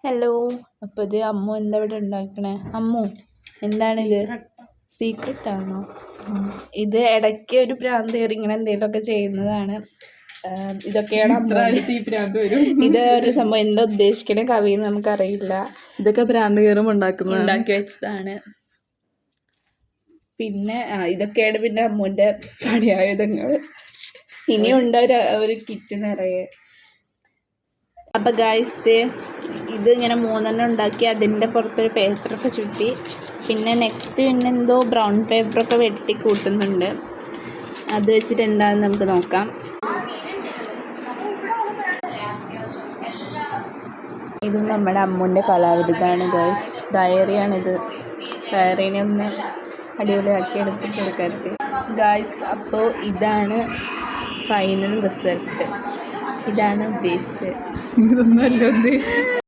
Hello. അപ്പോൾ ഇത് അമ്മു എന്താ ഇവിടെ ഉണ്ടാക്കണേ? അമ്മു എന്താണിത്? സീക്രട്ട് ആണോ? ഇത് ഇടയ്ക്ക് ഒരു ഭ്രാന്ത് കയറി ഇങ്ങനെ എന്തെങ്കിലുമൊക്കെ ചെയ്യുന്നതാണ്. ഇതൊക്കെയാണ് ഇത് ഒരു സംഭവം എന്താ ഉദ്ദേശിക്കണേ കവിന്ന് നമുക്കറിയില്ല. ഇതൊക്കെ ഭ്രാന്ത് കയറും ഉണ്ടാക്കി വെച്ചതാണ്. പിന്നെ ഇതൊക്കെയാണ് പിന്നെ അമ്മുവിൻ്റെ പണിയായുധങ്ങൾ. ഇനിയുണ്ട് ഒരു കിറ്റ് നിറയെ. അപ്പം ഗായ്സ് ഇത് ഇങ്ങനെ 3 ഉണ്ടാക്കി അതിൻ്റെ പുറത്തൊരു പേപ്പറൊക്കെ ചുറ്റി. പിന്നെ നെക്സ്റ്റ് പിന്നെ എന്തോ ബ്രൗൺ പേപ്പറൊക്കെ വെട്ടി കൂട്ടുന്നുണ്ട്. അത് വെച്ചിട്ട് എന്താണെന്ന് നമുക്ക് നോക്കാം. ഇതും നമ്മുടെ അമ്മുവിൻ്റെ കലാവിരുദ്ധാണ് ഗായ്സ്. ഡയറിയാണിത്. ഡയറീനെ ഒന്ന് അടിപൊളിയാക്കി എടുക്കരുത് ഗായ്സ്. അപ്പോൾ ഇതാണ് ഫൈനൽ റിസൾട്ട്. ഇതാണ് ഉദ്ദേശിച്ചത്. ഇതൊന്നുമല്ല ഉദ്ദേശിച്ചത്.